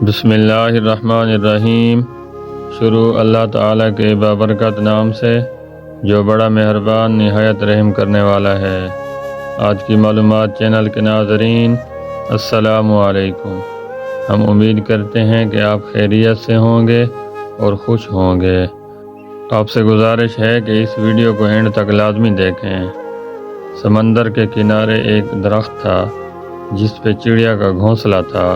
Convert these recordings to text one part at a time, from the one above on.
بسم اللہ الرحمن الرحیم۔ شروع اللہ تعالیٰ کے بابرکت نام سے جو بڑا مہربان نہایت رحم کرنے والا ہے۔ آج کی معلومات چینل کے ناظرین السلام علیکم۔ ہم امید کرتے ہیں کہ آپ خیریت سے ہوں گے اور خوش ہوں گے۔ آپ سے گزارش ہے کہ اس ویڈیو کو اینڈ تک لازمی دیکھیں۔ سمندر کے کنارے ایک درخت تھا جس پہ چڑیا کا گھونسلہ تھا۔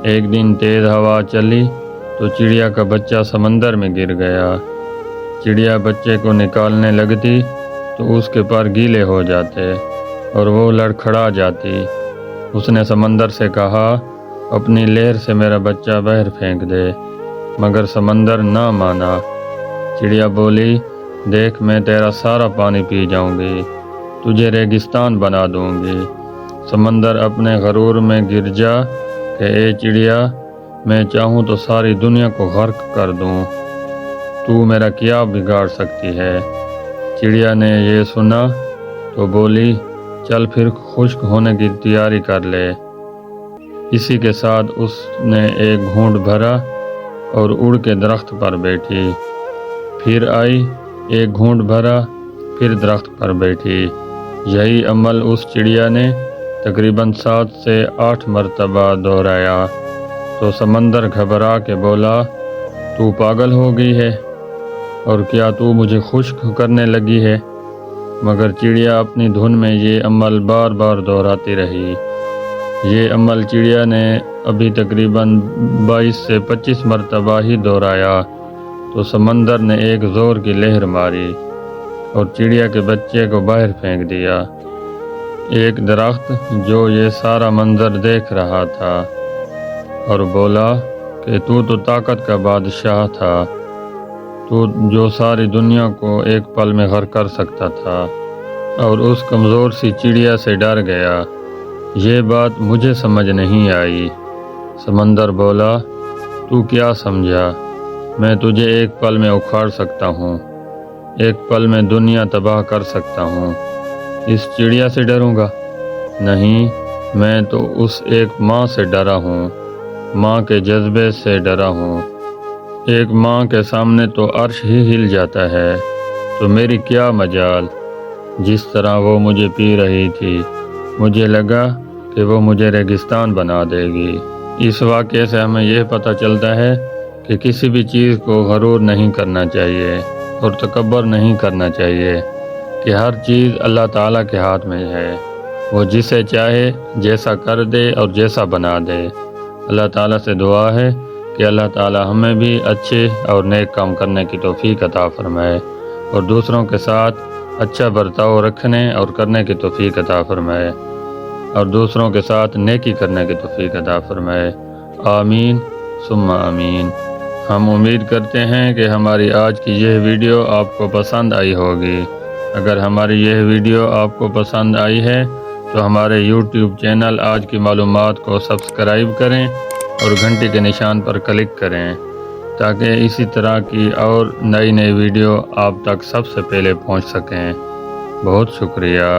ایک دن تیز ہوا چلی تو چڑیا کا بچہ سمندر میں گر گیا۔ چڑیا بچے کو نکالنے لگتی تو اس کے پر گیلے ہو جاتے اور وہ لڑکھڑا جاتی۔ اس نے سمندر سے کہا اپنی لہر سے میرا بچہ باہر پھینک دے، مگر سمندر نہ مانا۔ چڑیا بولی دیکھ میں تیرا سارا پانی پی جاؤں گی، تجھے ریگستان بنا دوں گی۔ سمندر اپنے غرور میں گر جا کہ اے چڑیا میں چاہوں تو ساری دنیا کو غرق کر دوں، تو میرا کیا بگاڑ سکتی ہے؟ چڑیا نے یہ سنا تو بولی چل پھر خشک ہونے کی تیاری کر لے۔ اسی کے ساتھ اس نے ایک گھونٹ بھرا اور اڑ کے درخت پر بیٹھی، پھر آئی ایک گھونٹ بھرا پھر درخت پر بیٹھی۔ یہی عمل اس چڑیا نے تقریباً 7 سے 8 مرتبہ دہرایا تو سمندر گھبرا کے بولا تو پاگل ہو گئی ہے اور کیا تو مجھے خشک کرنے لگی ہے؟ مگر چڑیا اپنی دھن میں یہ عمل بار بار دہراتی رہی۔ یہ عمل چڑیا نے ابھی تقریباً 22 سے 25 مرتبہ ہی دہرایا تو سمندر نے ایک زور کی لہر ماری اور چڑیا کے بچے کو باہر پھینک دیا۔ ایک درخت جو یہ سارا منظر دیکھ رہا تھا اور بولا کہ تو طاقت کا بادشاہ تھا، تو جو ساری دنیا کو ایک پل میں غرق کر سکتا تھا، اور اس کمزور سی چڑیا سے ڈر گیا۔ یہ بات مجھے سمجھ نہیں آئی۔ سمندر بولا تو کیا سمجھا؟ میں تجھے ایک پل میں اکھاڑ سکتا ہوں، ایک پل میں دنیا تباہ کر سکتا ہوں۔ اس چڑیا سے ڈروں گا؟ نہیں، میں تو اس ایک ماں سے ڈرا ہوں، ماں کے جذبے سے ڈرا ہوں۔ ایک ماں کے سامنے تو عرش ہی ہل جاتا ہے، تو میری کیا مجال؟ جس طرح وہ مجھے پی رہی تھی مجھے لگا کہ وہ مجھے ریگستان بنا دے گی۔ اس واقعے سے ہمیں یہ پتہ چلتا ہے کہ کسی بھی چیز کو غرور نہیں کرنا چاہیے اور تکبر نہیں کرنا چاہیے، کہ ہر چیز اللہ تعالیٰ کے ہاتھ میں ہے۔ وہ جسے چاہے جیسا کر دے اور جیسا بنا دے۔ اللہ تعالیٰ سے دعا ہے کہ اللہ تعالیٰ ہمیں بھی اچھے اور نیک کام کرنے کی توفیق عطا فرمائے اور دوسروں کے ساتھ اچھا برتاؤ رکھنے اور کرنے کی توفیق عطا فرمائے اور دوسروں کے ساتھ نیکی کرنے کی توفیق عطا فرمائے۔ آمین ثم آمین۔ ہم امید کرتے ہیں کہ ہماری آج کی یہ ویڈیو آپ کو پسند آئی ہوگی۔ اگر ہماری یہ ویڈیو آپ کو پسند آئی ہے تو ہمارے YouTube چینل آج کی معلومات کو سبسکرائب کریں اور گھنٹی کے نشان پر کلک کریں تاکہ اسی طرح کی اور نئی ویڈیو آپ تک سب سے پہلے پہنچ سکیں۔ بہت شکریہ۔